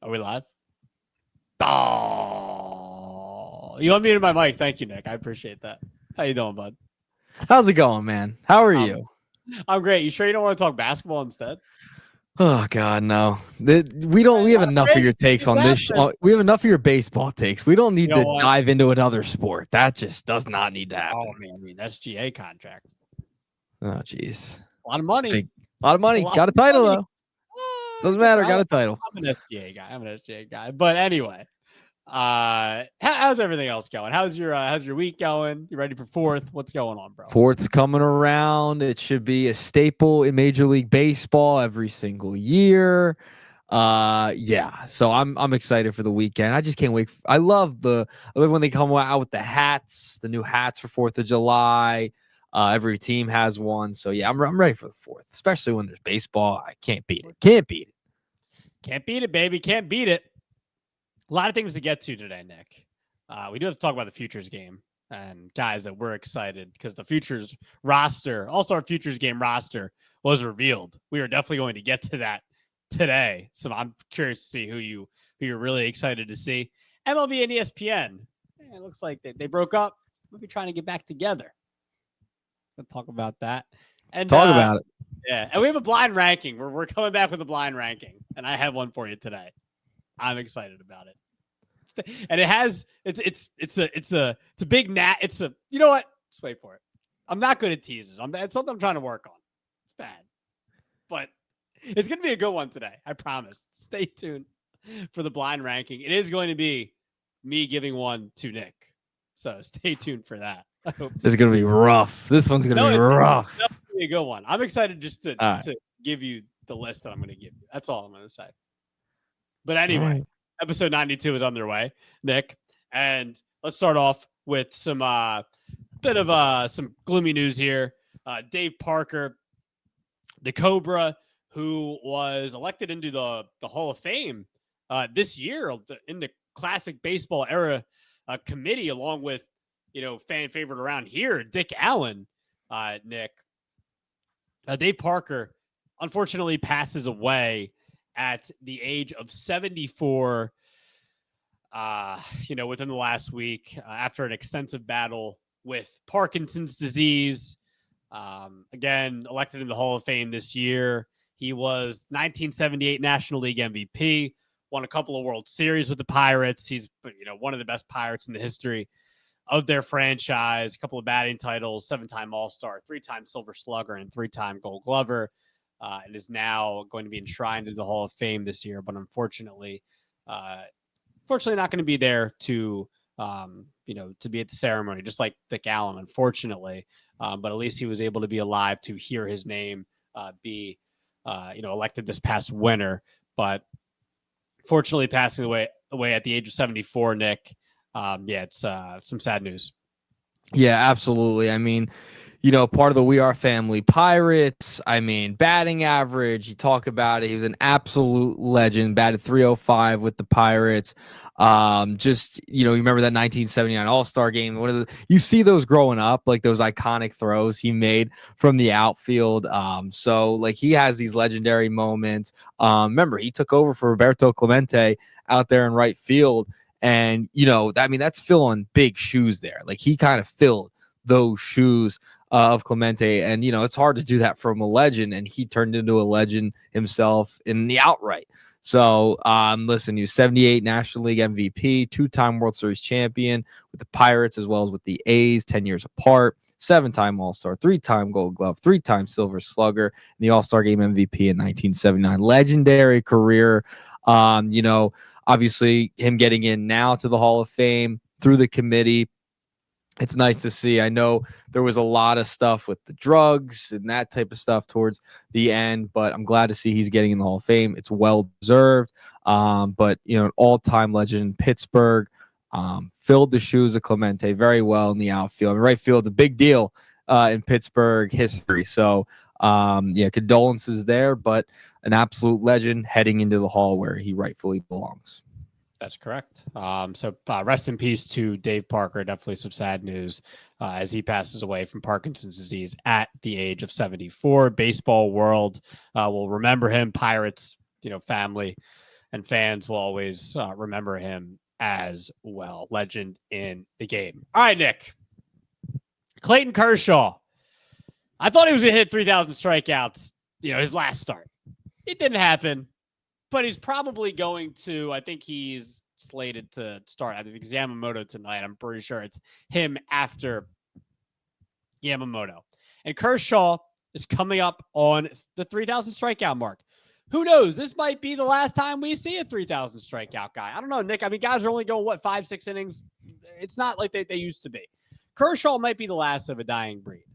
Are we live? Oh, you unmuted my mic. Thank you, Nick. I appreciate that. How you doing, bud? How's it going, man? How are you? I'm great. You sure you don't want to talk basketball instead? Oh God, no. We don't. We have enough of your takes on this. We have enough of your baseball takes. We don't need to dive into another sport. That just does not need to happen. Oh man, I mean that's GA contract. Oh jeez, A lot of money. A lot of money. Got a title though. Doesn't matter. Got a title. I'm an SGA guy. But anyway, how's everything else going? How's your week going? You ready for fourth? What's going on, bro? Fourth's coming around. It should be a staple in Major League Baseball every single year. Yeah. So I'm excited for the weekend. I just can't wait. I love when they come out with the hats, the new hats for 4th of July. Every team has one. So yeah, I'm ready for the 4th, especially when there's baseball. I can't beat it. Can't beat it, baby. Can't beat it. A lot of things to get to today, Nick. We do have to talk about the futures game. And guys, that we're excited because the futures roster, also our futures game roster, was revealed. We are definitely going to get to that today. So I'm curious to see who you're really excited to see. MLB and ESPN. It looks like they broke up. We'll be trying to get back together. We'll talk about that. And talk about it. Yeah, and we have a blind ranking. We're coming back with a blind ranking, and I have one for you today. I'm excited about it. And it's a big nat. You know what? Just wait for it. I'm not good at teasers. It's something I'm trying to work on. It's bad, but it's going to be a good one today. I promise. Stay tuned for the blind ranking. It is going to be me giving one to Nick. So stay tuned for that. This is going to be rough. This one's going to be rough. It's going to be a good one. I'm excited just to give you the list that I'm going to give you. That's all I'm going to say. But anyway, episode 92 is underway, Nick. And let's start off with some bit of some gloomy news here. Dave Parker, the Cobra, who was elected into the Hall of Fame this year in the classic baseball era committee, along with, fan favorite around here, Dick Allen, Nick. Dave Parker, unfortunately, passes away at the age of 74, within the last week after an extensive battle with Parkinson's disease. Again, elected in the Hall of Fame this year. He was 1978 National League MVP, won a couple of World Series with the Pirates. He's, one of the best Pirates in the history of their franchise, a couple of batting titles, 7-time All-Star, 3-time Silver Slugger, and 3-time Gold Glover. And is now going to be enshrined into the Hall of Fame this year, but unfortunately not going to be there to be at the ceremony, just like Dick Allen, unfortunately. But at least he was able to be alive to hear his name be elected this past winter. But fortunately, passing away at the age of 74, Nick. It's some sad news. Yeah, absolutely. I mean, part of the We Are Family Pirates. I mean, batting average, you talk about it. He was an absolute legend, batted .305 with the Pirates. You remember that 1979 All-Star game. You see those growing up, like those iconic throws he made from the outfield. So he has these legendary moments. Remember, he took over for Roberto Clemente out there in right field. And, that's filling big shoes there. He kind of filled those shoes of Clemente. And, it's hard to do that from a legend. And he turned into a legend himself in the outright. So, listen, he was 78 National League MVP, 2-time World Series champion with the Pirates as well as with the A's, 10 years apart, 7-time All-Star, 3-time Gold Glove, 3-time Silver Slugger, and the All-Star Game MVP in 1979. Legendary career. Obviously him getting in now to the Hall of Fame through the committee. It's nice to see. I know there was a lot of stuff with the drugs and that type of stuff towards the end, but I'm glad to see he's getting in the Hall of Fame. It's well deserved. But an all-time legend in Pittsburgh, filled the shoes of Clemente very well in the outfield. Right field's a big deal in Pittsburgh history. So, condolences there, but an absolute legend heading into the Hall where he rightfully belongs. That's correct. So rest in peace to Dave Parker. Definitely some sad news as he passes away from Parkinson's disease at the age of 74. Baseball world will remember him. Pirates, family and fans will always remember him as well. Legend in the game. All right, Nick. Clayton Kershaw. I thought he was going to hit 3,000 strikeouts, his last start. It didn't happen, but he's probably going to. I think he's slated to start. I think it's Yamamoto tonight. I'm pretty sure it's him after Yamamoto. And Kershaw is coming up on the 3,000 strikeout mark. Who knows? This might be the last time we see a 3,000 strikeout guy. I don't know, Nick. I mean, guys are only going, 5-6 innings? It's not like they used to be. Kershaw might be the last of a dying breed.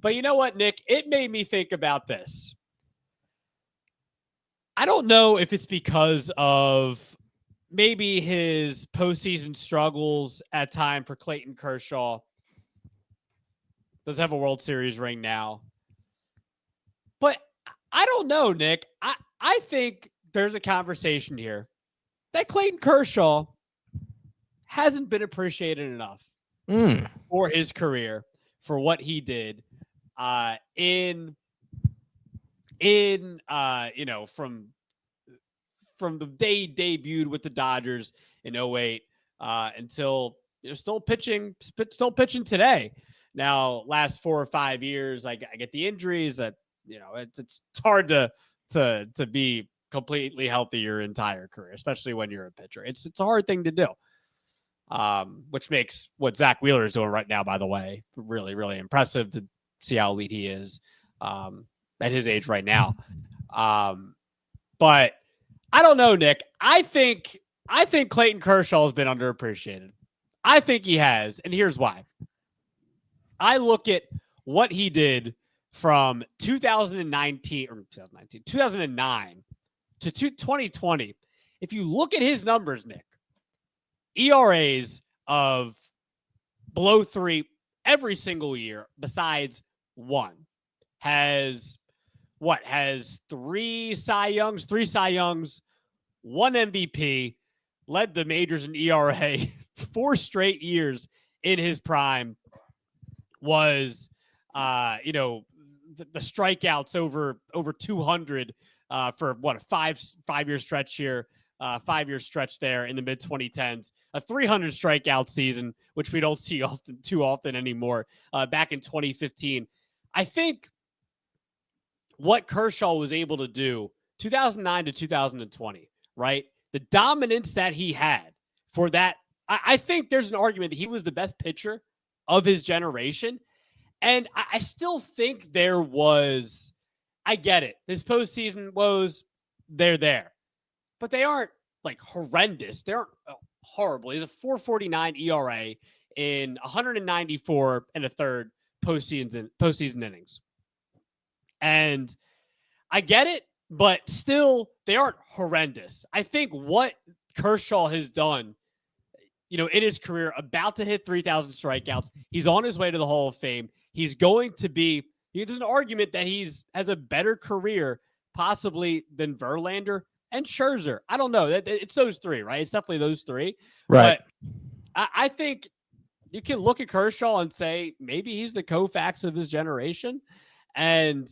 But you know what, Nick? It made me think about this. I don't know if it's because of maybe his postseason struggles at time for Clayton Kershaw. Does have a World Series ring now. But I don't know, Nick. I think there's a conversation here that Clayton Kershaw hasn't been appreciated enough for his career, for what he did from the day he debuted with the Dodgers in 2008 until still pitching today. Now, last 4 or 5 years, I get the injuries that it's hard to be completely healthy your entire career, especially when you're a pitcher. It's a hard thing to do. Which makes what Zach Wheeler is doing right now, by the way, really, really impressive to see how elite he is at his age right now. But I don't know, Nick. I think Clayton Kershaw has been underappreciated. I think he has, and here's why. I look at what he did from 2009 to 2020. If you look at his numbers, Nick, ERAs of below 3 every single year besides one. Has 3 Cy Youngs, 1 MVP, led the majors in ERA 4 straight years in his prime. Was the strikeouts over 200 for a 5-year stretch here, 5-year stretch there in the mid 2010s, a 300 strikeout season, which we don't see too often anymore. Back in 2015, I think what Kershaw was able to do 2009 to 2020, right? The dominance that he had for that, I think there's an argument that he was the best pitcher of his generation. And I still think there was, I get it. His postseason woes, they're there. But they aren't like horrendous. They aren't horrible. He's a 4.49 ERA in 194 and a third postseason innings. And I get it, but still, they aren't horrendous. I think what Kershaw has done, in his career, about to hit 3,000 strikeouts. He's on his way to the Hall of Fame. He's going to be, there's an argument that has a better career possibly than Verlander and Scherzer. I don't know. It's those three, right? It's definitely those three. Right. But I think you can look at Kershaw and say maybe he's the Koufax of his generation. And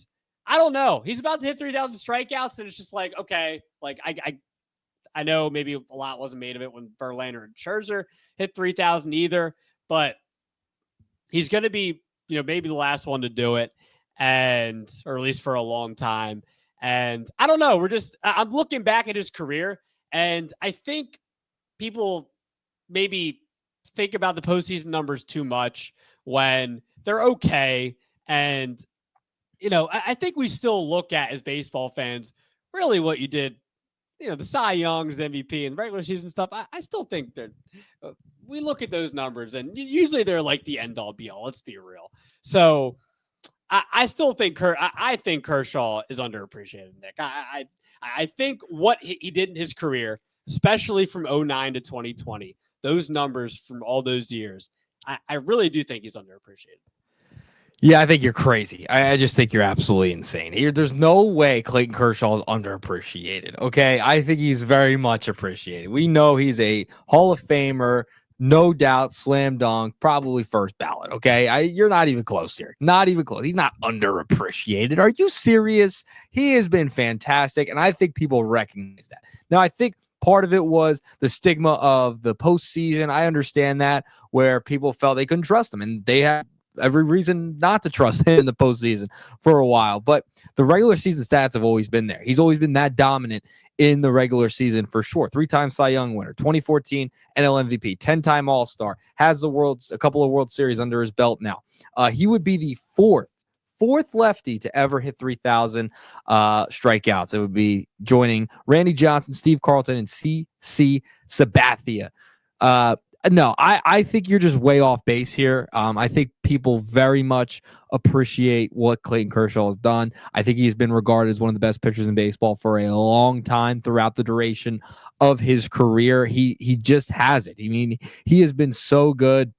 I don't know. He's about to hit 3,000 strikeouts, and it's just like, okay, like I know maybe a lot wasn't made of it when Verlander and Scherzer hit 3,000 either, but he's going to be, maybe the last one to do it, or at least for a long time. And I don't know. I'm looking back at his career, and I think people maybe think about the postseason numbers too much when they're okay. And, I think we still look at, as baseball fans, really what you did, the Cy Youngs, MVP, and the regular season stuff. I still think that we look at those numbers, and usually they're like the end all be all. Let's be real. So I still think I think Kershaw is underappreciated, Nick. I think what he did in his career, especially from 2009 to 2020, those numbers from all those years, I really do think he's underappreciated. Yeah, I think you're crazy. I just think you're absolutely insane. There's no way Clayton Kershaw is underappreciated, okay? I think he's very much appreciated. We know he's a Hall of Famer, no doubt, slam dunk, probably first ballot, okay? You're not even close here. Not even close. He's not underappreciated. Are you serious? He has been fantastic, and I think people recognize that. Now, I think part of it was the stigma of the postseason. I understand that, where people felt they couldn't trust him, and they had every reason not to trust him in the postseason for a while. But the regular season stats have always been there. He's always been that dominant in the regular season for sure. 3-time Cy Young winner, 2014 NL MVP, 10-time All-Star, has a couple of World Series under his belt now. He would be the fourth lefty to ever hit 3,000 strikeouts. It would be joining Randy Johnson, Steve Carlton, and CC Sabathia. No, I think you're just way off base here. I think people very much appreciate what Clayton Kershaw has done. I think he's been regarded as one of the best pitchers in baseball for a long time throughout the duration of his career. He just has it. I mean, he has been so good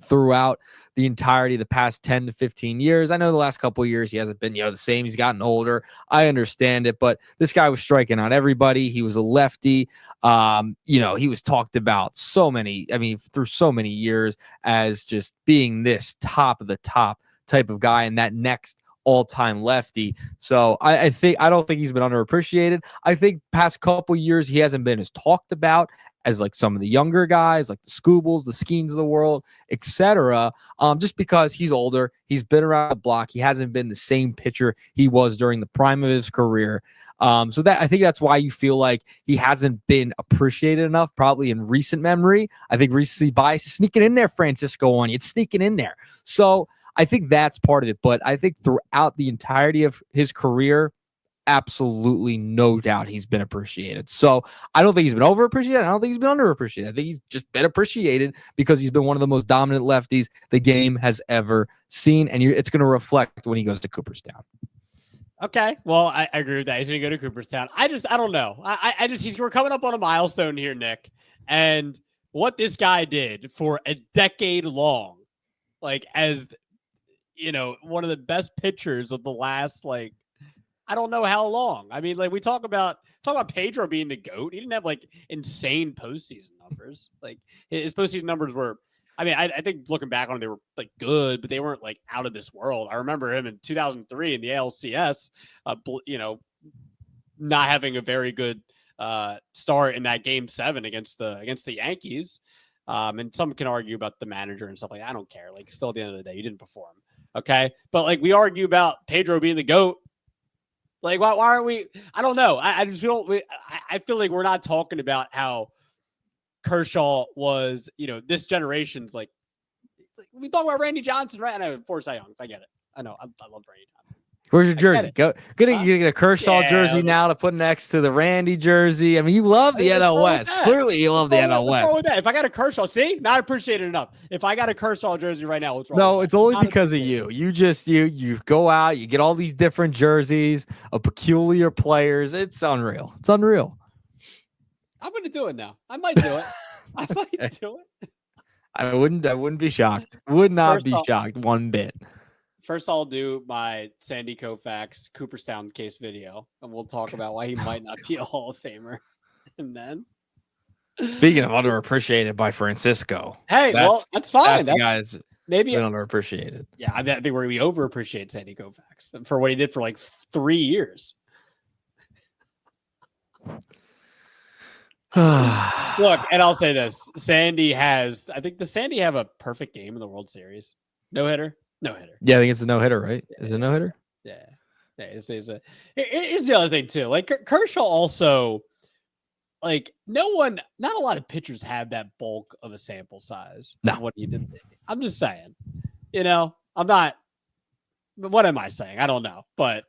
throughout the entirety of the past 10 to 15 years. I know the last couple of years he hasn't been, the same. He's gotten older. I understand it, but this guy was striking out everybody. He was a lefty. He was talked about through so many years as just being this top of the top type of guy and that next all-time lefty. So I don't think he's been underappreciated. I think past couple years he hasn't been as talked about as like some of the younger guys, like the Scoobles, the Skeens of the world, etc. Just because he's older, he's been around the block, he hasn't been the same pitcher he was during the prime of his career. So that I think that's why you feel like he hasn't been appreciated enough, probably in recent memory. I think recency bias is sneaking in there, Francisco, on you. It's sneaking in there. So I think that's part of it. But I think throughout the entirety of his career, absolutely no doubt he's been appreciated. So I don't think he's been overappreciated. I don't think he's been underappreciated. I think he's just been appreciated because he's been one of the most dominant lefties the game has ever seen. And it's going to reflect when he goes to Cooperstown. Okay. Well, I agree with that. He's going to go to Cooperstown. I don't know. We're coming up on a milestone here, Nick. And what this guy did for a decade long, like as, one of the best pitchers of the last, I don't know how long. I mean, we talk about Pedro being the GOAT. He didn't have insane postseason numbers. His postseason numbers were, I think looking back on it, they were good, but they weren't out of this world. I remember him in 2003 in the ALCS, not having a very good start in that Game 7 against the Yankees. And some can argue about the manager and stuff like that. I don't care. Still at the end of the day, he didn't perform. Okay, but we argue about Pedro being the GOAT. Why aren't we? I don't know. I just feel I feel like we're not talking about how Kershaw was, this generation's we talk about Randy Johnson, right? I know, 4 Cy Youngs. I get it. I know. I love Randy Johnson. Where's your jersey? Gonna get a Kershaw jersey now to put next to the Randy jersey. I mean, you love the NL West. Clearly, you love the NL West. What's wrong with that? If I got a Kershaw, see, not appreciated enough. If I got a Kershaw jersey right now, what's wrong? No, it's only because of you. You go out, you get all these different jerseys of peculiar players. It's unreal. It's unreal. I'm gonna do it now. I might do it. I might do it. I wouldn't be shocked. Would not be shocked one bit. First, I'll do my Sandy Koufax Cooperstown case video, and we'll talk about why he might not be a Hall of Famer. And then, speaking of underappreciated by Francisco, hey, that's fine. That's guys maybe underappreciated. Yeah, I think we overappreciate Sandy Koufax for what he did for 3 years. Look, and I'll say this: I think the Sandy have a perfect game in the World Series. No hitter. Yeah, I think it's a no hitter, right? Is it a no hitter? Yeah. Here's the other thing too. Kershaw also, not a lot of pitchers have that bulk of a sample size. No. What he did. I'm just saying. I'm not. What am I saying? I don't know, but.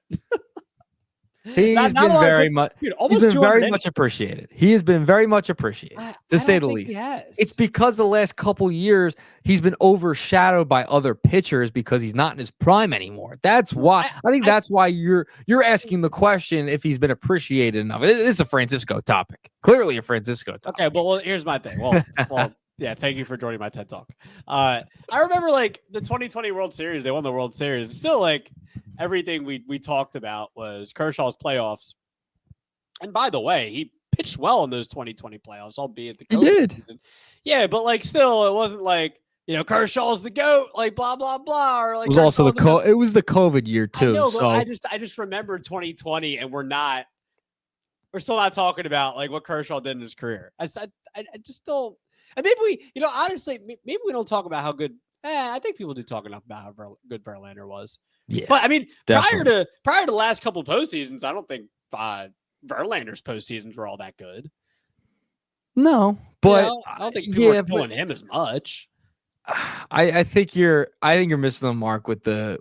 He's been very much appreciated. He has been very much appreciated, to say the least. It's because the last couple years he's been overshadowed by other pitchers because he's not in his prime anymore. That's why that's why you're asking the question if he's been appreciated enough. It's a Francisco topic. Clearly a Francisco topic. Okay, well, here's my thing. Well, yeah, thank you for joining my TED Talk. I remember the 2020 World Series. They won the World Series. Still, everything we talked about was Kershaw's playoffs. And by the way, he pitched well in those 2020 playoffs, albeit the COVID season. Yeah, but still, it wasn't Kershaw's the GOAT, blah blah blah, or it was also it was the COVID year too. I know, but I just remember 2020, and we're not we're still not talking about like what Kershaw did in his career. I just don't. And maybe we, honestly, maybe we don't talk about how good. I think people do talk enough about how good Verlander was. Yeah, but I mean, definitely. prior to the last couple of postseasons, I don't think Verlander's postseasons were all that good. No, but I don't think people are killing him as much. I think you're missing the mark with the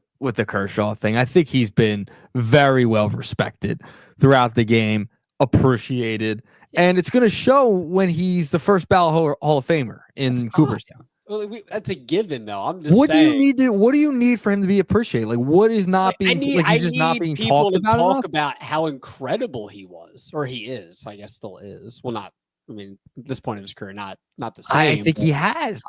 Kershaw thing. I think he's been very well respected throughout the game, appreciated, and it's going to show when he's the first ballot Hall of Famer in Cooperstown. Well, that's a given, though. I'm just saying. What do you need for him to be appreciated? Like, what is not being? He's just not being talked about. Talk about how incredible he was, or he is. I guess still is. Well, not. I mean, at this point of his career, not the same. I think he has.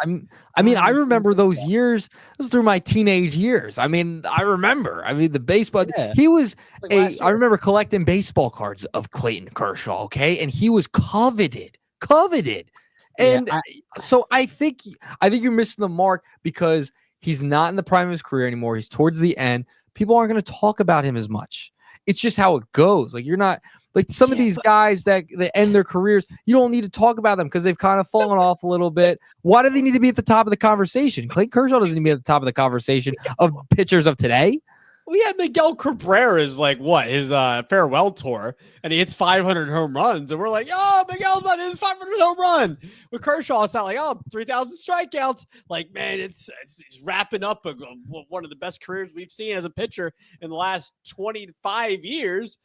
I remember those years. This was through my teenage years. I remember. The baseball. Yeah. He was I remember collecting baseball cards of Clayton Kershaw. Okay, and he was coveted. And so I think you're missing the mark because he's not in the prime of his career anymore. He's towards the end. People aren't going to talk about him as much. It's just how it goes. Like, you're not like some of these guys that end their careers. You don't need to talk about them because they've kind of fallen off a little bit. Why do they need to be at the top of the conversation? Clayton Kershaw doesn't need to be at the top of the conversation of pitchers of today. We had Miguel Cabrera's his farewell tour, and he hits 500 home runs, and we're like, oh, Miguel's about his 500 home run. With Kershaw, it's not like 3,000 strikeouts. Like, man, it's wrapping up one of the best careers we've seen as a pitcher in the last 25 years.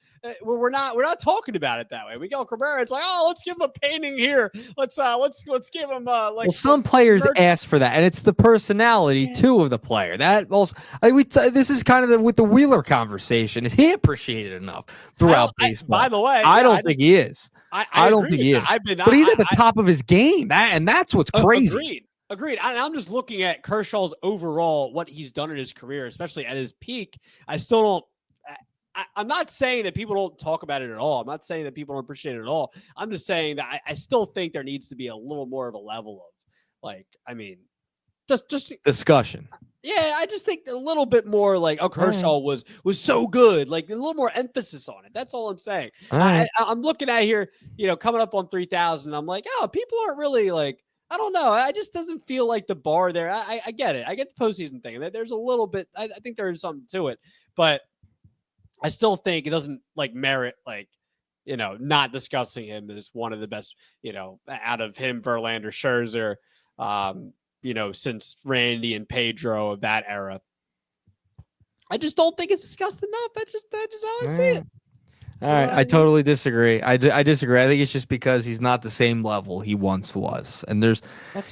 We're not talking about it that way. Miguel Cabrera, it's like, oh, let's give him a painting here. Let's give him some players ask for that, and it's the personality too of the player. That also, this is kind of with the Wheeler conversation. Is he appreciated enough throughout baseball? By the way, I don't think he is. I don't think he is. But he's at the top of his game, and that's what's crazy. Agreed. I'm just looking at Kershaw's overall, what he's done in his career, especially at his peak. I still don't. I'm not saying that people don't talk about it at all. I'm not saying that people don't appreciate it at all. I'm just saying that I still think there needs to be a little more of a level of just discussion. Yeah, I just think a little bit more Kershaw was so good, like a little more emphasis on it. That's all I'm saying. I'm looking at here, coming up on 3,000. I'm like, oh, people aren't really I don't know. I just doesn't feel like the bar there. I get it. I get the postseason thing. There's a little bit. I think there is something to it, but I still think it doesn't merit not discussing him as one of the best, out of him, Verlander, Scherzer, since Randy and Pedro of that era. I just don't think it's discussed enough. That's just how I see it. All right. I totally disagree. I disagree. I think it's just because he's not the same level he once was. And there's,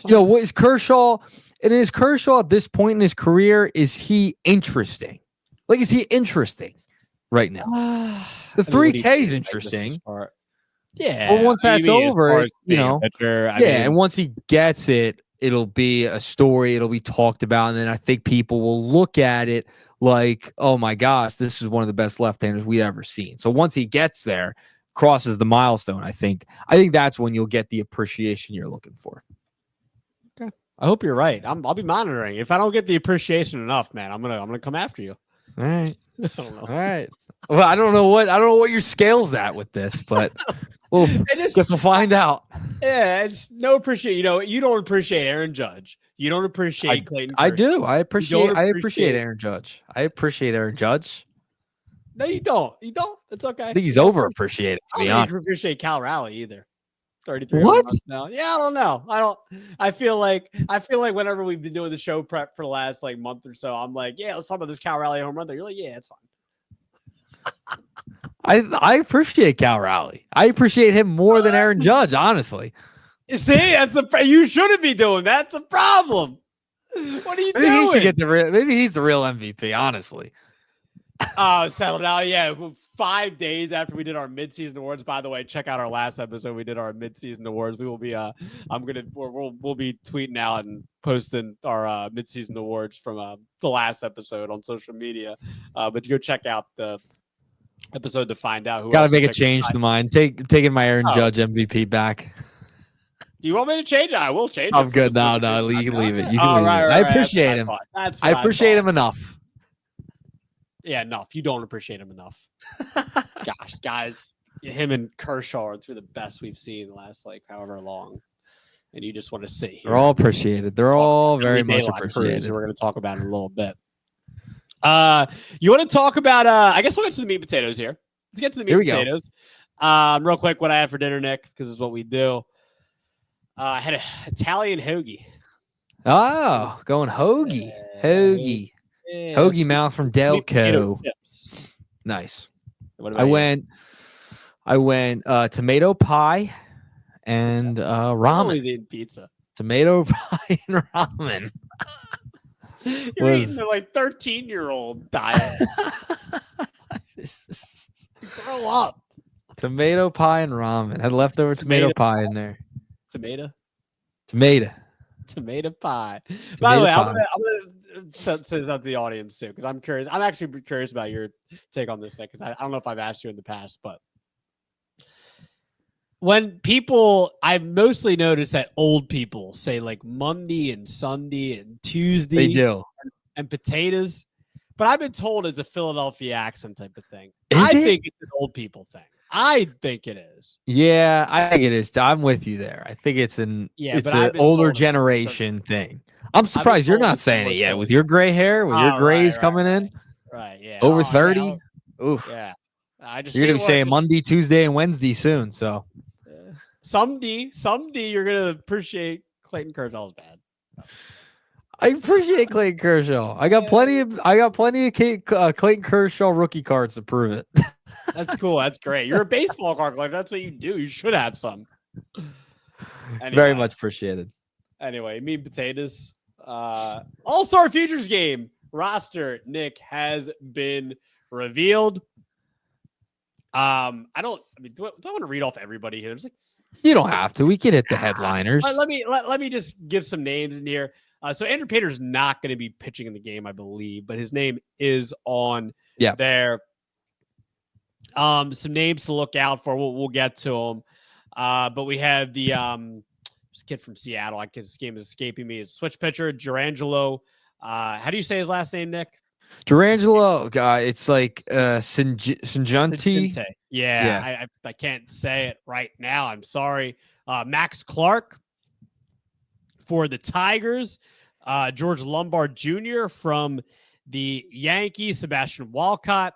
what is Kershaw? And is Kershaw at this point in his career, is he interesting? Is he interesting right now? The 3K is interesting. Yeah. Well, once that's over, and once he gets it, it'll be a story. It'll be talked about. And then I think people will look at it like, oh my gosh, this is one of the best left-handers we've ever seen. So once he gets there, crosses the milestone, I think that's when you'll get the appreciation you're looking for. Okay. I hope you're right. I'll be monitoring. If I don't get the appreciation enough, man, I'm gonna come after you. All right. I don't know. All right. Well, I don't know what your scale's at with this, but guess we'll find out. Yeah, it's no appreciate. You don't appreciate Aaron Judge. You don't appreciate Clayton Kershaw. I do. I appreciate Aaron Judge. I appreciate Aaron Judge. No, you don't. You don't. It's okay. I think he's overappreciated. I don't appreciate Cal Raleigh either. 33. What? Now. Yeah, I don't know. I feel like whenever we've been doing the show prep for the last month or so, I'm like, yeah, let's talk about this Cal Raleigh home run. You're like, yeah, it's fine. I appreciate Cal Raleigh. I appreciate him more than Aaron Judge, honestly. See, you shouldn't be doing that. That's the problem. What are you doing? He should get maybe he's the real MVP, honestly. Settled out. Yeah, 5 days after we did our midseason awards. By the way, check out our last episode. We did our midseason awards. We will be we'll be tweeting out and posting our midseason awards from the last episode on social media. But go check out the episode to find out who. Gotta make a change to mine. Taking my Aaron Judge MVP back. Do you want me to change it? I will change it. I'm good. No, you can leave it. You can leave it. I appreciate him. I appreciate him enough. Yeah, enough. You don't appreciate him enough. Gosh, guys. him and Kershaw are through the best we've seen the last like however long, and you just want to sit here. They're all appreciated. They're all very much appreciated. Who we're going to talk about in a little bit. You want to talk about? I guess we'll get to the meat and potatoes here. Let's get to the meat and potatoes. Real quick, what I had for dinner, Nick, because it's what we do. I had an Italian hoagie. Oh, going hoagie. Hoagie. Yeah, Hoagie mouth from Delco. Nice. I went tomato pie and ramen. Always eating pizza. Tomato pie and ramen. You're eating the like 13-year-old diet. Grow up. Tomato pie and ramen. Had leftover tomato pie in there. Tomato pie. By the way, I'm gonna say this out to the audience too, because I'm curious. I'm actually curious about your take on this, Nick, because I don't know if I've asked you in the past, but when people, I've mostly noticed that old people say like Monday and Sunday and Tuesday. They do. And potatoes. But I've been told it's a Philadelphia accent type of thing. I think it's an old people thing. I think it is. Yeah, I think it is. I'm with you there. I think it's an older generation thing. I'm surprised you're not saying it yet with your gray hair, with your grays coming in. Right, yeah. Over 30. Oof. Yeah. You're going to be saying Monday, Tuesday, and Wednesday soon. So someday you're going to appreciate Clayton Kershaw's bad. I appreciate Clayton Kershaw. I got plenty of Clayton Kershaw rookie cards to prove it. That's cool. That's great. You're a baseball card collector. That's what you do. You should have some. Anyway, very much appreciated. Anyway, meat and potatoes. All-Star Futures game roster, Nick, has been revealed. Do I want to read off everybody here? There's like you don't have to. We can hit the headliners. Let me just give some names in here. So Andrew Pater's not going to be pitching in the game, I believe, but his name is on there. Some names to look out for. We'll get to them. But we have the kid from Seattle. His game is escaping me. It's switch pitcher, Durangelo. How do you say his last name, Nick? Durangelo. It's like Sinjanti. Yeah. I can't say it right now. I'm sorry. Max Clark for the Tigers. George Lombard Jr. from the Yankees. Sebastian Walcott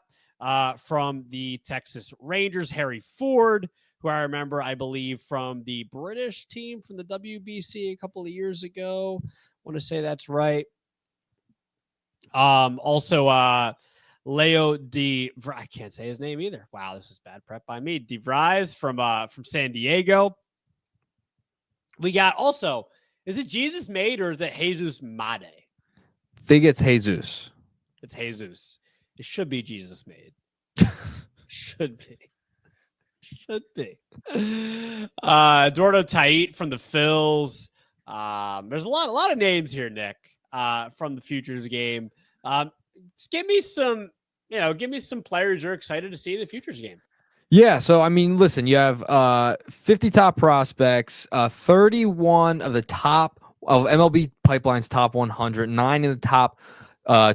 from the Texas Rangers. Harry Ford, who I remember, I believe, from the British team from the WBC a couple of years ago. I want to say that's right. Also, Leo I can't say his name either. Wow, this is bad prep by me. DeVries from San Diego. We got also, is it Jesus Made or is it Jesus Made? I think it's Jesus. It's Jesus. It should be Jesus Made. Should be. Eduardo Tait from the Phils. There's a lot of names here, Nick, from the Futures game. Just give me some players you're excited to see in the Futures game. Yeah, so I mean, listen, you have 50 top prospects, 31 of the top of MLB Pipeline's top 100, 9 in the top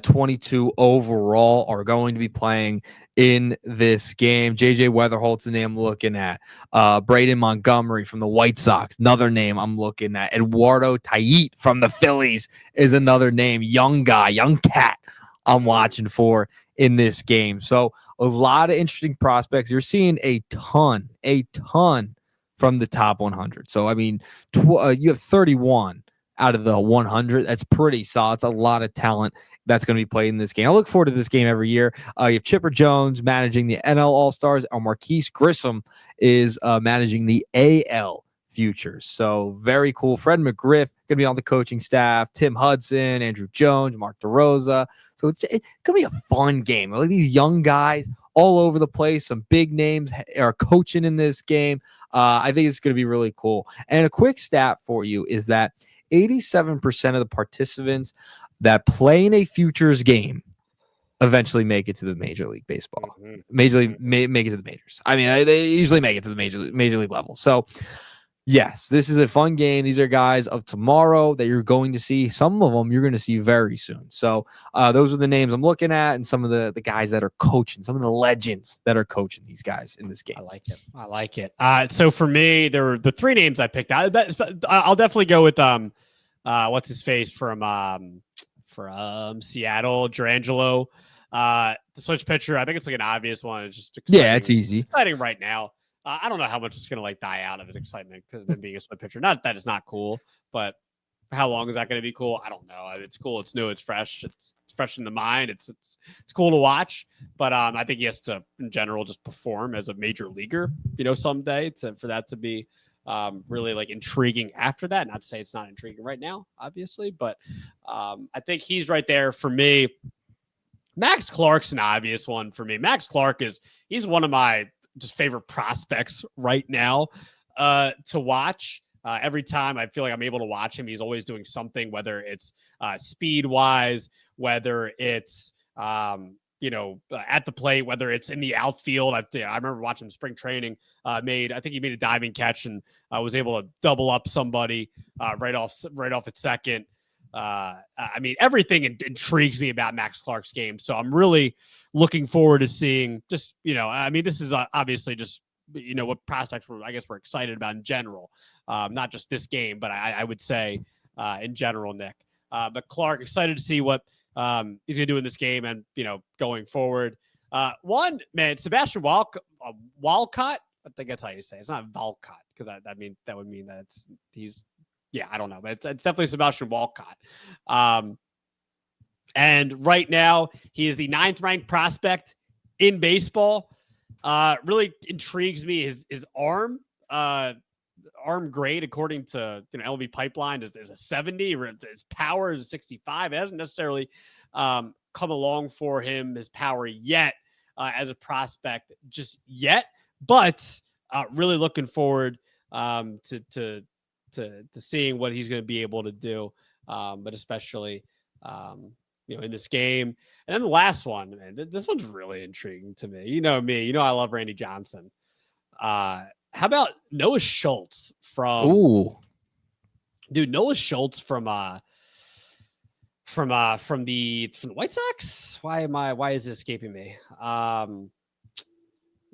22 overall are going to be playing in this game. JJ Weatherholt's the name I'm looking at. Braden Montgomery from the White Sox, another name I'm looking at. Eduardo Tait from the Phillies is another name. Young cat I'm watching for in this game. So a lot of interesting prospects. You're seeing a ton from the top 100. So, I mean, you have 31 out of the 100. That's pretty solid. It's a lot of talent that's going to be played in this game. I look forward to this game every year. You have Chipper Jones managing the NL All-Stars. Marquise Grissom is managing the AL Futures. So very cool. Fred McGriff going to be on the coaching staff. Tim Hudson, Andrew Jones, Mark DeRosa. So it's going to be a fun game. Like these young guys all over the place. Some big names are coaching in this game. I think it's going to be really cool. And a quick stat for you is that 87% of the participants that play in a Futures game eventually make it to the Major League Baseball. Make it to the majors. I mean, they usually make it to the major league level. So Yes, this is a fun game. These are guys of tomorrow that you're going to see. Some of them you're going to see very soon. So those are the names I'm looking at, and some of the guys that are coaching, some of the legends that are coaching these guys in this game. I like it. So for me, there were the three names I picked out. I'll definitely go with what's his face from Seattle, Durangelo. The switch pitcher, I think it's like an obvious one. It's just exciting. Yeah, it's easy. Exciting right now. I don't know how much it's going to like die out of its excitement because of them being a switch pitcher. Not that it's not cool, but how long is that going to be cool? I don't know. It's cool. It's new. It's fresh. It's fresh in the mind. It's cool to watch. But I think he has to, in general, just perform as a major leaguer, someday for that to be really like intriguing after that. Not to say it's not intriguing right now, obviously, but I think he's right there for me. Max Clark's an obvious one for me. Max Clark he's one of my just favorite prospects right now to watch. Every time I feel like I'm able to watch him, he's always doing something, whether it's speed wise, whether it's, at the plate, whether it's in the outfield. I remember watching spring training I think he made a diving catch and was able to double up somebody right off at second. Everything intrigues me about Max Clark's game. So I'm really looking forward to seeing this is obviously just, what prospects we're excited about in general. Not just this game, but I would say in general, Nick. But Clark, excited to see what he's going to do in this game and, going forward. Sebastian Walcott. I think that's how you say it. It's not Walcott because that would mean that I don't know, but it's definitely Sebastian Walcott. And right now, he is the 9th ranked prospect in baseball. Really intrigues me. His arm grade, according to MLB Pipeline, is a 70. His power is 65. It hasn't necessarily come along for him, his power yet as a prospect just yet, but really looking forward to seeing what he's going to be able to do, but especially, in this game. And then the last one, man, this one's really intriguing to me. You know me, I love Randy Johnson. How about Noah Schultz from Noah Schultz from the White Sox? Why is this escaping me?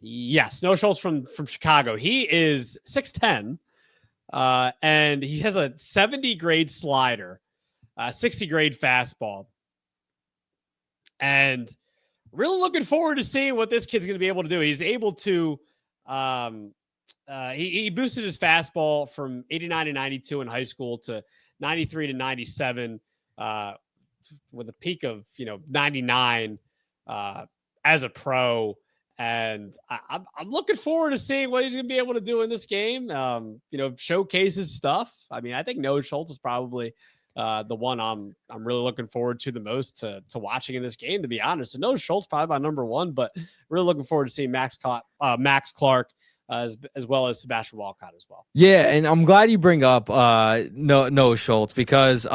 Yes, Noah Schultz from Chicago. He is 6'10". And he has a 70 grade slider, 60 grade fastball. And really looking forward to seeing what this kid's going to be able to do. He's able to, he boosted his fastball from 89 to 92 in high school to 93 to 97 with a peak of, 99 as a pro. And I'm looking forward to seeing what he's going to be able to do in this game. Showcases stuff. I think Noah Schultz is probably the one I'm really looking forward to the most to watching in this game, to be honest. So Noah Schultz probably my number one, but really looking forward to seeing Max Clark as well as Sebastian Walcott as well. Yeah, and I'm glad you bring up Noah Schultz because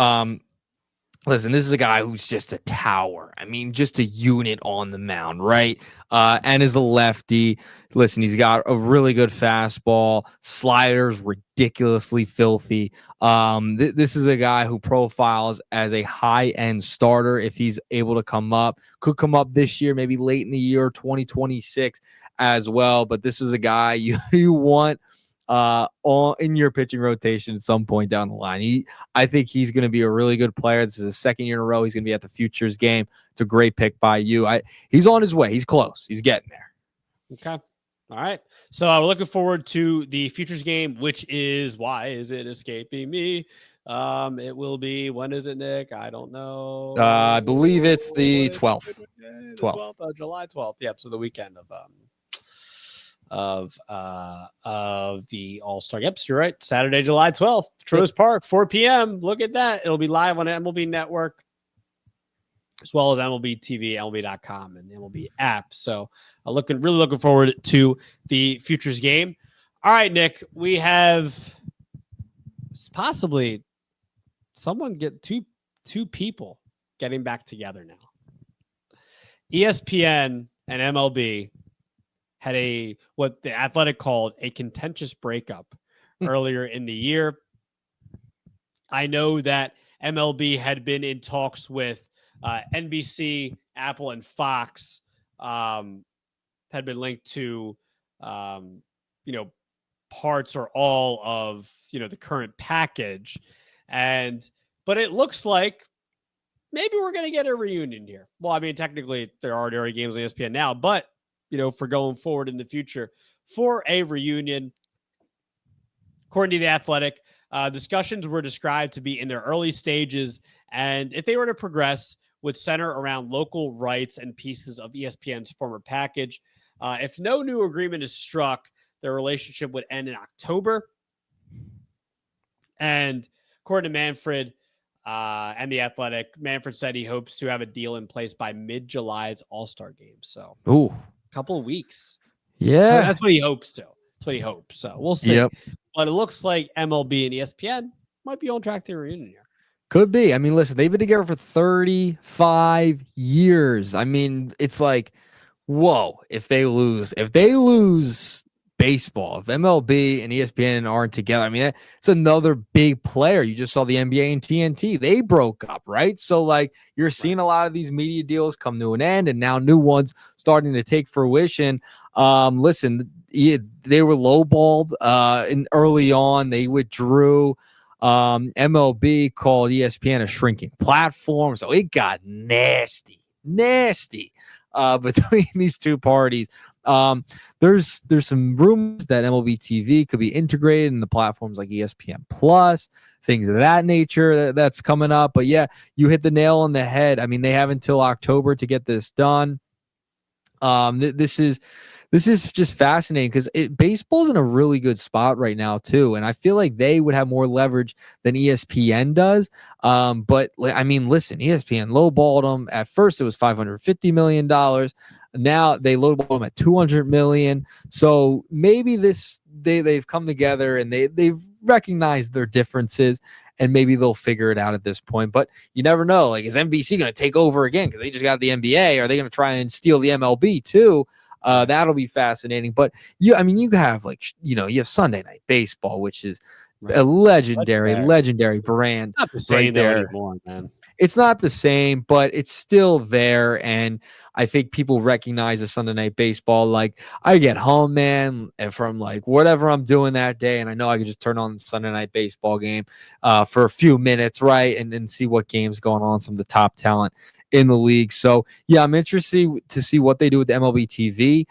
listen, this is a guy who's just a tower. Just a unit on the mound, right? And is a lefty. Listen, he's got a really good fastball. Sliders ridiculously filthy. This is a guy who profiles as a high-end starter if he's able to come up. Could come up this year, maybe late in the year, 2026 as well. But this is a guy you want in your pitching rotation at some point down the line. I think he's going to be a really good player. This is his second year in a row. He's going to be at the Futures game. It's a great pick by you. He's on his way. He's close. He's getting there. Okay. All right. So we're looking forward to the Futures game, which is, why is it escaping me? It will be, when is it, Nick? I don't know. I believe it's the 12th. 12th, July 12th. Yep. So the weekend of the All-Star. Yep, so you're right. Saturday, July 12th, Truist Park, 4 p.m. Look at that. It'll be live on MLB Network, as well as MLB TV, MLB.com, and the MLB app. So really looking forward to the Futures game. All right, Nick, we have possibly someone get two people getting back together now. ESPN and MLB had what the Athletic called a contentious breakup earlier in the year. I know that MLB had been in talks with NBC, Apple, and Fox, had been linked to, parts or all of, the current package. But it looks like maybe we're going to get a reunion here. Well, I mean, technically there are already games on ESPN now, but, for going forward in the future for a reunion, according to The Athletic, discussions were described to be in their early stages, and if they were to progress, would center around local rights and pieces of ESPN's former package. If no new agreement is struck, their relationship would end in October. And according to Manfred and The Athletic, Manfred said he hopes to have a deal in place by mid-July's All-Star game. So, Ooh, a couple of weeks. Yeah. That's what he hopes to. That's what he hopes. So, we'll see. Yep. But it looks like MLB and ESPN might be on track to a reunion here. Could be. I mean, listen, they've been together for 35 years. I mean, it's like, whoa, if they lose baseball, if MLB and ESPN aren't together, I mean, it's another big player. You just saw the NBA and TNT. They broke up, right? So, like, you're seeing a lot of these media deals come to an end, and now new ones starting to take fruition. Listen, they were lowballed early on. They withdrew. MLB called ESPN a shrinking platform, so it got nasty between these two parties. There's some rumors that MLB TV could be integrated in the platforms like ESPN Plus, things of that nature that's coming up. But yeah, you hit the nail on the head. I mean, they have until October to get this done. This is just fascinating because baseball's in a really good spot right now too, and I feel like they would have more leverage than ESPN does. But I mean, listen, ESPN lowballed them at first. It was $550 million. Now they lowballed them at $200 million. So maybe they've come together and they've recognized their differences, and maybe they'll figure it out at this point. But you never know. Like, is NBC going to take over again because they just got the NBA? Are they going to try and steal the MLB too? That'll be fascinating. But you have you have Sunday Night Baseball, which is a legendary brand. Not the same right there anymore, man. It's not the same, but it's still there. And I think people recognize the Sunday Night Baseball. Like, I get home, man, and from like whatever I'm doing that day, and I know I can just turn on the Sunday Night Baseball game for a few minutes, right, and see what game's going on, some of the top talent in the league. So yeah, I'm interested to see what they do with the MLB TV,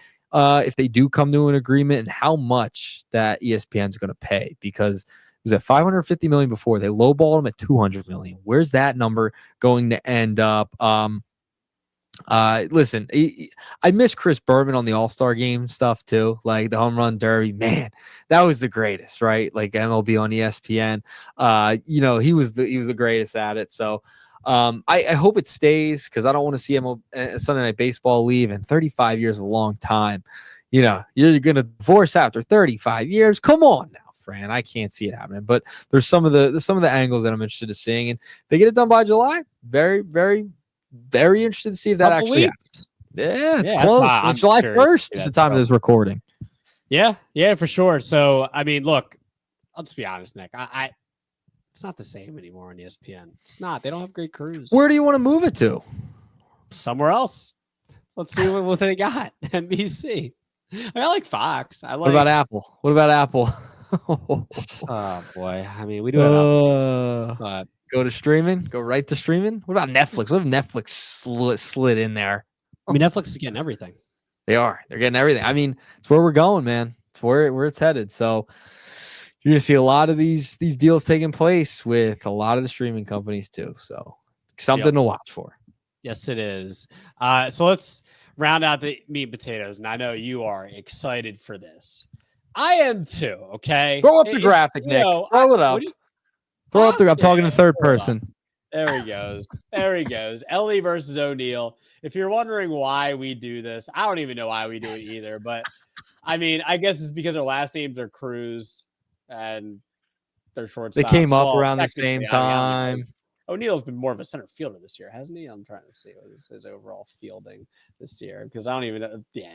if they do come to an agreement, and how much that ESPN is going to pay, because it was at $550 million before. They lowballed them at $200 million. Where's that number going to end up? Listen, I miss Chris Berman on the All-Star game stuff too, like the home run derby. Man, that was the greatest, right? Like MLB on ESPN. He was the greatest at it. So I hope it stays, because I don't want to see Sunday Night Baseball leave. And 35 years is a long time. You're going to divorce after 35 years. Come on now, Fran. I can't see it happening. But there's some of the angles that I'm interested in seeing, and if they get it done by July, very, very, very interested to see if that actually happens. Yeah, it's close. It's July 1st at the time of this recording. Yeah, for sure. So I mean, look, I'll just be honest, Nick. It's not the same anymore on ESPN. It's not. They don't have great crews. Where do you want to move it to? Somewhere else. Let's see what they got. NBC. I like Fox. What about Apple? Oh boy. I mean, we do have Apple. Go to streaming. Go right to streaming. What about Netflix? What if Netflix slid in there? I mean, Netflix is getting everything. They're getting everything. I mean, it's where we're going, man. It's where it's headed. So you're gonna see a lot of these deals taking place with a lot of the streaming companies too. So something to watch for. Yes, it is. So let's round out the meat and potatoes. And I know you are excited for this. I am too. Okay. Throw up the graphic, Nick. Throw it up. Throw up the. I'm talking in third person. There he goes. Elly versus Oneil. If you're wondering why we do this, I don't even know why we do it either. But I mean, I guess it's because our last names are Cruz and they're short. They came up around the same time. Oneil's been more of a center fielder this year, hasn't he? I'm trying to see what his overall fielding this year, because I don't even know. Yeah,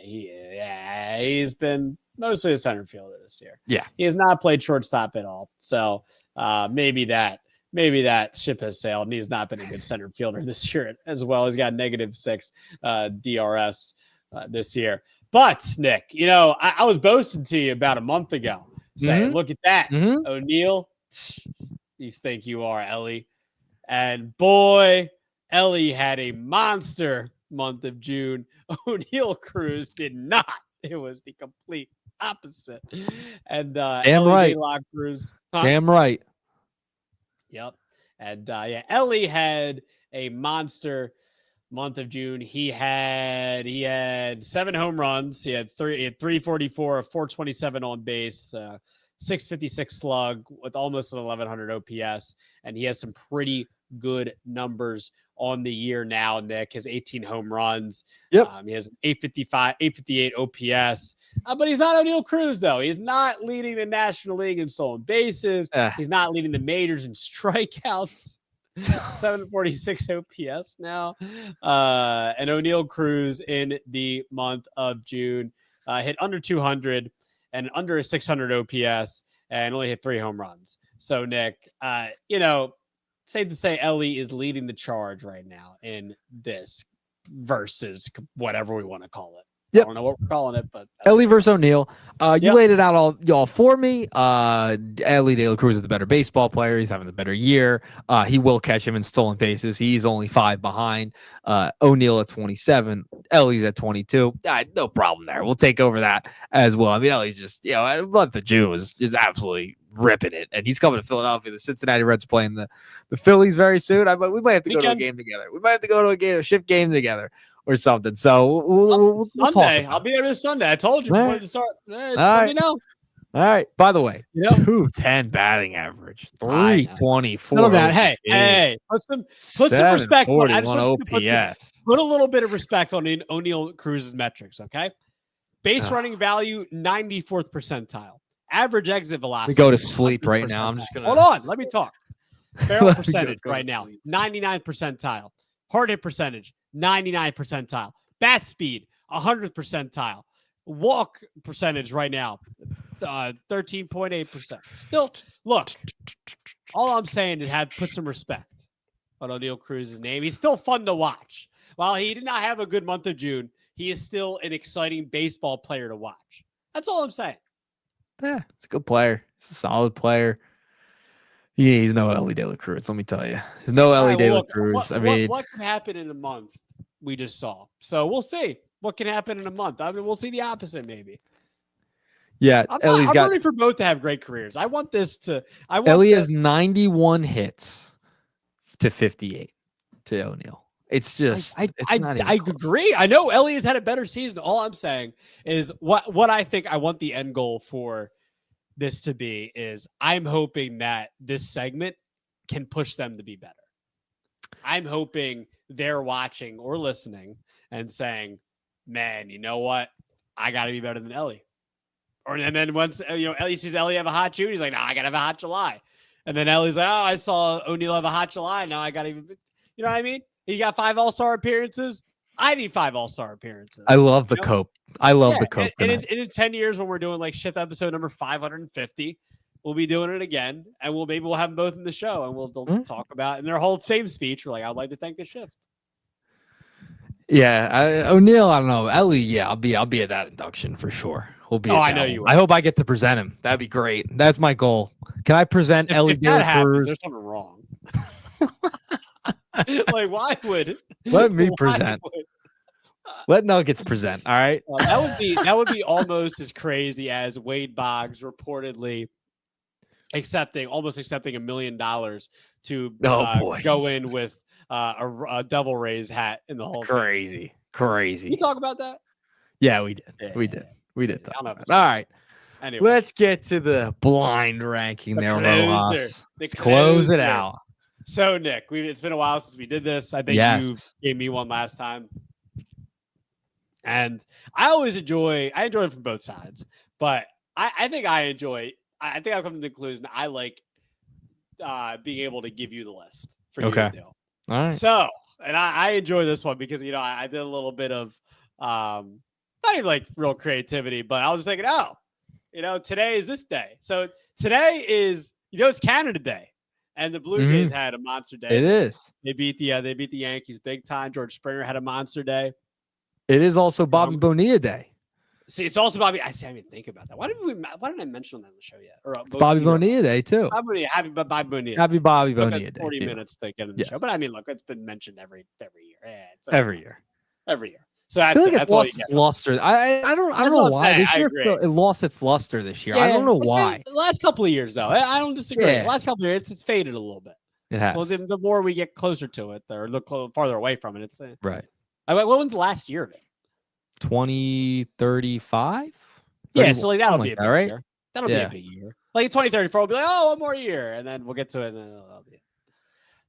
he's been mostly a center fielder this year. Yeah. He has not played shortstop at all. So maybe that ship has sailed, and he's not been a good center fielder this year as well. He's got -6 DRS this year. But Nick, I was boasting to you about a month ago, saying, "Look at that, Oneil. You think you are, Elly?" And boy, Elly had a monster month of June. Oneil Cruz did not. It was the complete opposite. And Damn Elly right. De La Cruz. Damn right. Yep. And Elly had a monster month of June. He had 7 home runs. He had 344, a 427 on base, 656 slug with almost an 1100 OPS, and he has some pretty good numbers on the year now. Nick has 18 home runs. Yep. He has 858 OPS. But he's not Oneil Cruz, though. He's not leading the National League in stolen bases. He's not leading the majors in strikeouts. 746 OPS now. And Oneil Cruz in the month of June hit under 200 and under a 600 OPS and only hit 3 home runs. So, Nick, safe to say Elly is leading the charge right now in this versus whatever we want to call it. Yep. I don't know what we're calling it, but Elly versus Oneil. You laid it out all for me. Elly De La Cruz is the better baseball player. He's having the better year. He will catch him in stolen bases. He's only 5 behind. Oneil at 27. Elly's at 22. No problem there. We'll take over that as well. I mean, Elly's just, month of June is absolutely ripping it. And he's coming to Philadelphia. The Cincinnati Reds playing the Phillies very soon. We might have to go to a game together. We might have to go to a shift game together or something. So we'll Sunday. I'll be there this Sunday. I told you before the start. Let me know. All right. By the way, 210 batting average, 324. Know that. Hey, put some respect on it. OPS. Put a little bit of respect on Oneil Cruz's metrics, okay? Base running value, 94th percentile. Average exit velocity. Go to sleep right now. I'm just gonna hold on. Let me talk. Barrel percentage right now, 99 percentile. Hard hit percentage, 99 percentile. Bat speed, 100th percentile. Walk percentage right now, 13.8%. Still, look, all I'm saying is put some respect on Oneil Cruz's name. He's still fun to watch. While he did not have a good month of June, he is still an exciting baseball player to watch. That's all I'm saying. Yeah, he's a good player. He's a solid player. He's no Elly De La Cruz, let me tell you. He's no Elly De La Cruz. What can happen in a month we just saw? So we'll see what can happen in a month. I mean, we'll see the opposite maybe. Yeah, I'm rooting for both to have great careers. I want this to. Elly has 91 hits to 58 to Oneil. It's just. I agree. I know Elly has had a better season. All I'm saying is what I think I want the end goal for this to be is I'm hoping that this segment can push them to be better. I'm hoping they're watching or listening and saying, man, you know what? I got to be better than Elly. And then once, Elly sees Elly have a hot June, he's like, I got to have a hot July. And then Elly's like, I saw Oneil have a hot July. Now I got to, you know what I mean? He got 5 All-Star appearances. I need 5 All-Star appearances. I love the cope. I love the cope. And in 10 years, when we're doing like shift episode number 550, we'll be doing it again. And maybe we'll have them both in the show and we'll talk about in their Hall of Fame speech. We're like, I'd like to thank the shift. Yeah. Oneil, I don't know. Elly, yeah, I'll be at that induction for sure. We'll be. I know you will. I hope I get to present him. That'd be great. That's my goal. Can I present Elly De La Cruz? There's something wrong. Like, why would let me present? Let Nuggets present. All right. That would be almost as crazy as Wade Boggs reportedly accepting $1 million to go in with a Devil Rays hat in the whole. Crazy. You talk about that? Yeah, we did. Yeah. We did talk about it. All right. Anyway, let's get to the blind ranking there. Let's close it out. So, Nick, it's been a while since we did this. I think you gave me one last time. And I enjoy it from both sides. But I think I've come to the conclusion I like being able to give you the list for you to do. All right. So, and I enjoy this one because, I did a little bit of not even like real creativity, but I was thinking, oh, today is this day. So today is, it's Canada Day, and the Blue Jays had a monster day. It is. They beat the Yankees big time. George Springer had a monster day. It is also Bobby Bonilla Day. See, it's also Bobby. I didn't even think about that. Why didn't I mention that on the show yet? Or it's Bobby Bonilla Day too. Happy Bobby Bonilla. Happy Bobby Bonilla Day. 40 minutes to get in the show, but I mean, look, it's been mentioned every year. Yeah, every year. So I feel like it's lost its luster. I don't know why this year it lost its luster this year. I don't know why. The last couple of years, though, I don't disagree. The last couple of years, it's faded a little bit. It has. Well, the more we get closer to it, or look farther away from it, it's right. What when's the last year of it? 2035. Yeah, so like that'll be a big year. That'll be a big year. Like 2034, we'll be like, oh, one more year, and then we'll get to it. And then that'll be it.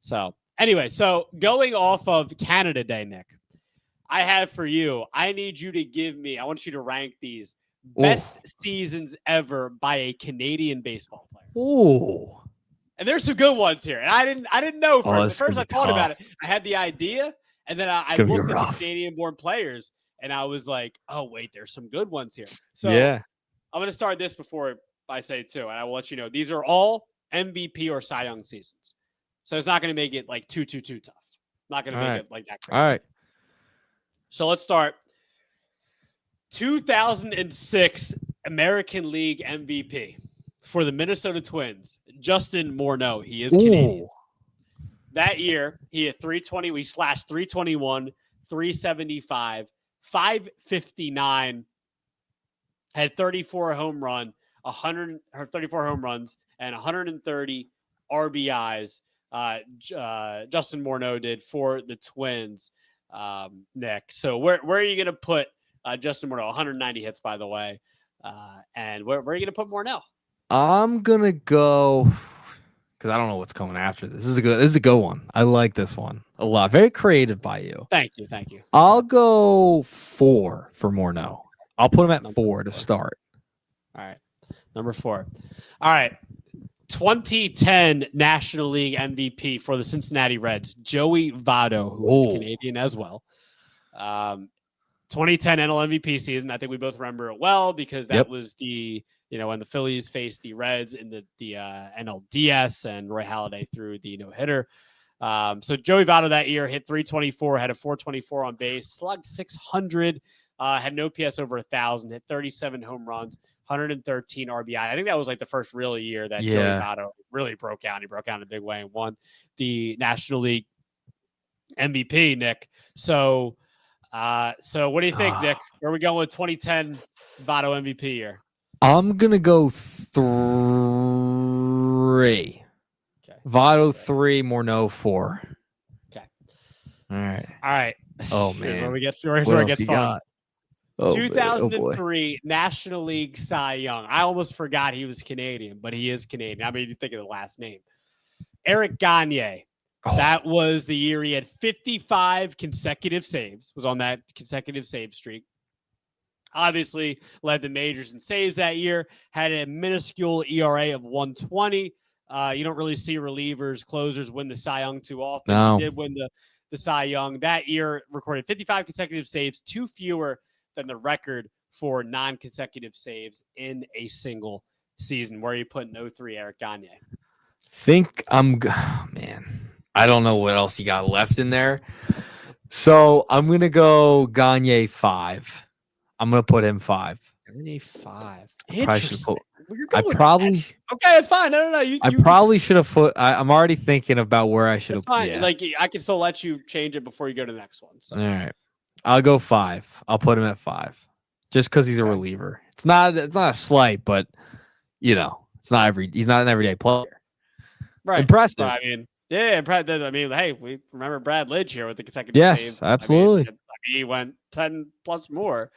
So anyway, so going off of Canada Day, Nick, I have for you. I need you to give me. I want you to rank these best seasons ever by a Canadian baseball player. Oh, and there's some good ones here. And I didn't know first. At first, I thought about it. I had the idea, and then I looked at the Canadian-born players. And I was like, oh, wait, there's some good ones here. So I'm going to start this before I say two. And I will let you know, these are all MVP or Cy Young seasons. So it's not going to make it like too tough. Not going to make it like that crazy. All right. So let's start. 2006 American League MVP for the Minnesota Twins, Justin Morneau. He is Canadian. That year, he had 320. We slashed 321, 375. 559, had 34 home runs, and 130 RBIs. Justin Morneau did for the Twins, Nick. So where are you going to put Justin Morneau? 190 hits, by the way. And where are you going to put Morneau? I'm gonna go because I don't know what's coming after this. This is a good one. I like this one a lot. Very creative by you. Thank you. I'll go 4 for Morneau. I'll put him at 4 to start. All right. Number 4. All right. 2010 National League MVP for the Cincinnati Reds, Joey Votto, who is Canadian as well. 2010 NL MVP season. I think we both remember it well because that was the when the Phillies faced the Reds in the NLDS and Roy Halladay threw the no-hitter. So Joey Votto that year hit 324, had a 424 on base, slugged 600, had no PS over 1,000, hit 37 home runs, 113 RBI. I think that was like the first real year that Joey Votto really broke out. He broke out in a big way and won the National League MVP, Nick. So what do you think, Nick? Where are we going with 2010 Votto MVP year? I'm going to go 3. Okay. Votto 3, Morneau 4. Okay. All right. Oh, man. Where it gets fun. 2003 man. National League Cy Young. I almost forgot he was Canadian, but he is Canadian. I mean, you think of the last name. Eric Gagne. That was the year he had 55 consecutive saves, was on that consecutive save streak. Obviously led the majors in saves that year, had a minuscule ERA of 120. You don't really see relievers, closers win the Cy Young too often. No. He did win the Cy Young. That year recorded 55 consecutive saves, 2 fewer than the record for non-consecutive saves in a single season. Where are you putting 03 Eric Gagne? Man, I don't know what else you got left in there. So I'm going to go Gagne 5. I'm going to put him 5. Gagne 5. Interesting. Okay, it's fine. No. I probably should have put. I'm already thinking about where I should have. Fine. Yeah. Like I can still let you change it before you go to the next one. So. All right, I'll go 5. I'll put him at 5, just because he's a reliever. It's not a slight, but he's not an everyday player. Right. Impressive. But, hey, we remember Brad Lidge here with the consecutive saves. Yes, absolutely. He went 10 plus more.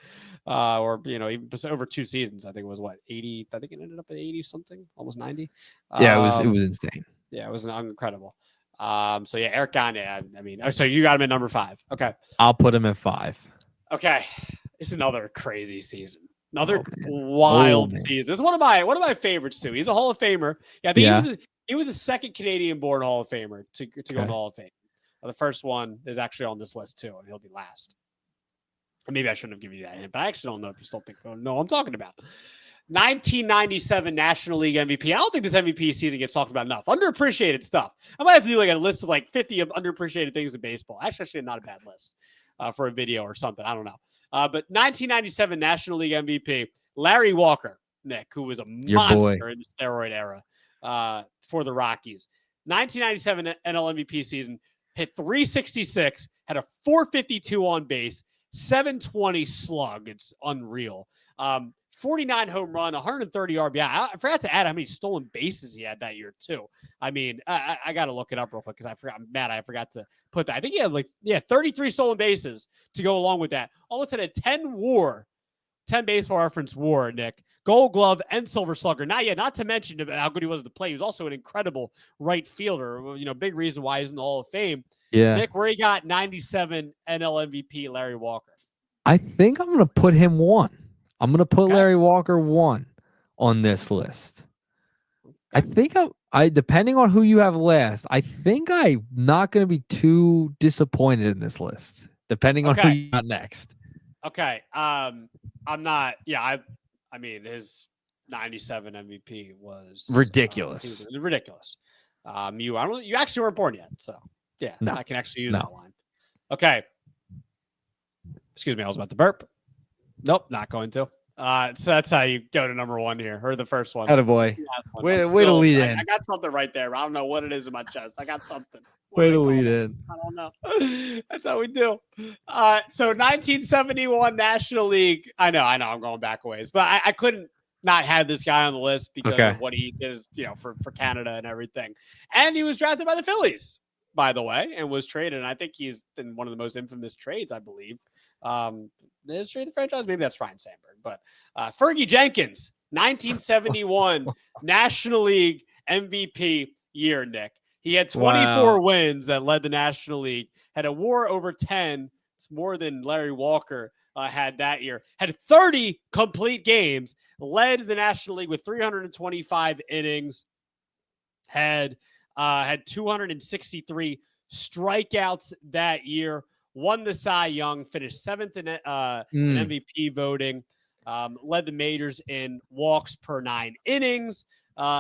Even just over 2 seasons, I think it was 80. I think it ended up at 80 something, almost 90. Yeah, it was insane. Yeah, it was incredible. Eric Gagne. So you got him at number 5. Okay, I'll put him at 5. Okay, it's another crazy season, another wild season. This is one of my favorites too. He's a Hall of Famer. Yeah, I think he was the second Canadian-born Hall of Famer to go in the Hall of Fame. The first one is actually on this list too, and he'll be last. Maybe I shouldn't have given you that hint, but I actually don't know if you still think, no, I'm talking about 1997 National League MVP. I don't think this MVP season gets talked about enough. Underappreciated stuff. I might have to do like a list of like 50 of underappreciated things in baseball. Actually not a bad list for a video or something. I don't know. But 1997 National League MVP, Larry Walker, Nick, who was a monster in the steroid era for the Rockies. 1997 NL MVP season, hit 366, had a 452 on base, 720 slug. It's unreal. 49 home run, 130 RBI. I forgot to add how many stolen bases he had that year, too. I mean, I got to look it up real quick because I forgot. I'm mad I forgot to put that. I think he had 33 stolen bases to go along with that. Almost had a 10 baseball reference WAR, Nick. Gold Glove and Silver Slugger. Not to mention how good he was at the plate. He was also an incredible right fielder. Big reason why he's in the Hall of Fame. Yeah. Nick, where he got 97 NL MVP, Larry Walker. I think I'm going to put him 1. I'm going to put Larry Walker 1 on this list. I think I depending on who you have last, I think I'm not going to be too disappointed in this list, depending on who you got next. Okay. I'm not. Yeah. I mean, his 97 MVP was ridiculous. Ridiculous. You actually weren't born yet, so yeah, no. I can actually use that line. Okay. Excuse me, I was about to burp. Nope, not going to. So that's how you go to number 1 here, or the first one. Attaboy. Way to lead in. I got something right there. I don't know what it is in my chest. I got something. Way to lead in. I don't know. That's how we do. So 1971 National League. I know. I'm going back a ways, but I couldn't not have this guy on the list because of what he did, for Canada and everything. And he was drafted by the Phillies, by the way, and was traded. And I think he's in one of the most infamous trades, I believe. The history of the franchise. Maybe that's Ryan Sandberg, but Fergie Jenkins, 1971 National League MVP year, Nick. He had 24 wins that led the National League, had a WAR over 10. It's more than Larry Walker had that year. Had 30 complete games, led the National League with 325 innings, had 263 strikeouts that year, won the Cy Young, finished 7th in MVP voting, led the majors in walks per 9 innings,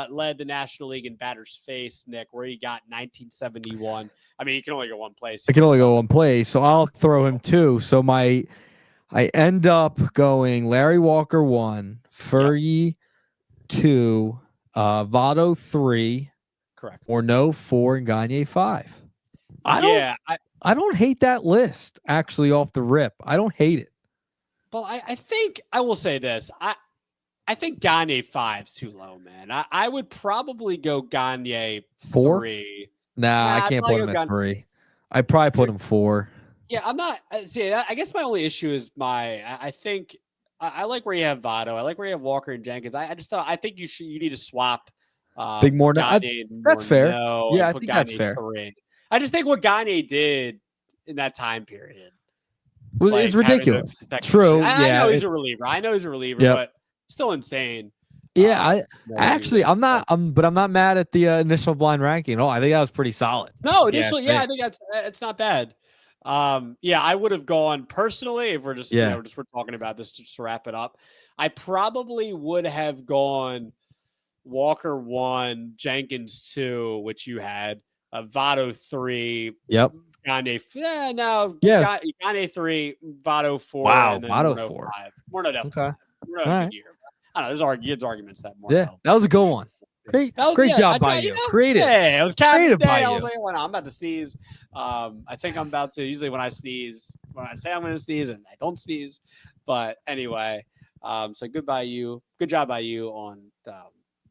led the National League in batters faced, Nick, where he got 1971. I mean, he can only go one place. I can only go one place, so I'll throw him 2. So I end up going Larry Walker 1, Fergie 2, Votto 3, correct, or no 4, and Gagne 5. I don't hate that list, actually, off the rip. I don't hate it. Well, I think I will say this. I think Gagne 5's too low, man. I would probably go Gagne 4? 3. Nah, I can't put him at 3. I'd probably put him 4. Yeah, I'm not. See, I guess my only issue is I think I like where you have Votto. I like where you have Walker and Jenkins. I think you need to swap. Big Morneau. That's fair. Yeah, I think that's fair. 3. I just think what Gagne did in that time period it's ridiculous. True. I know he's a reliever. But still insane. Yeah, I'm not mad at the initial blind ranking at all. I think that was pretty solid. No, initially, I think it's not bad. I would have gone personally if we're just we're talking about this just to wrap it up. I probably would have gone Walker 1, Jenkins 2, which you had. Votto 3. Yep. Gagne 3, Votto 4. Wow, and then Votto 4. 5. Morneau definitely. Okay. Morneau a good year. I don't know. There's arguments that Morneau. Yeah, that was a good one. Great job by you. Creative. Yeah, it was creative by you. I was like, well, no, I'm about to sneeze. I think I'm about to. Usually when I sneeze, when I say I'm going to sneeze and I don't sneeze. But anyway, so good job by you on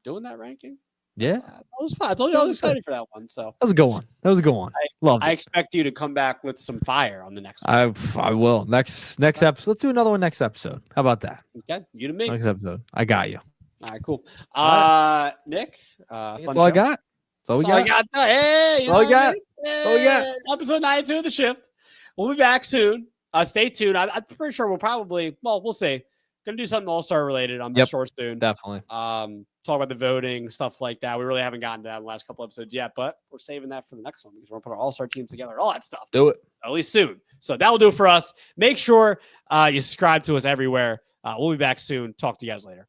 doing that ranking. Yeah, that was fun. I told you I was excited for that one. So that was a good one. I expect you to come back with some fire on the next one. I will. Next episode. Let's do another one next episode. How about that? Okay, you to me. Next episode. I got you. All right, cool. Nick, that's all I got. That's all we got. Hey, all we got. All we got. Episode 92 of The Shift. We'll be back soon. Stay tuned. I'm pretty sure we'll see. Gonna do something All-Star related. I'm sure soon. Definitely. Talk about the voting, stuff like that. We really haven't gotten to that in the last couple episodes yet, but we're saving that for the next one because we're gonna put our All-Star teams together and all that stuff. Do it. At least soon. So that will do it for us. Make sure You subscribe to us everywhere. We'll be back soon. Talk to you guys later.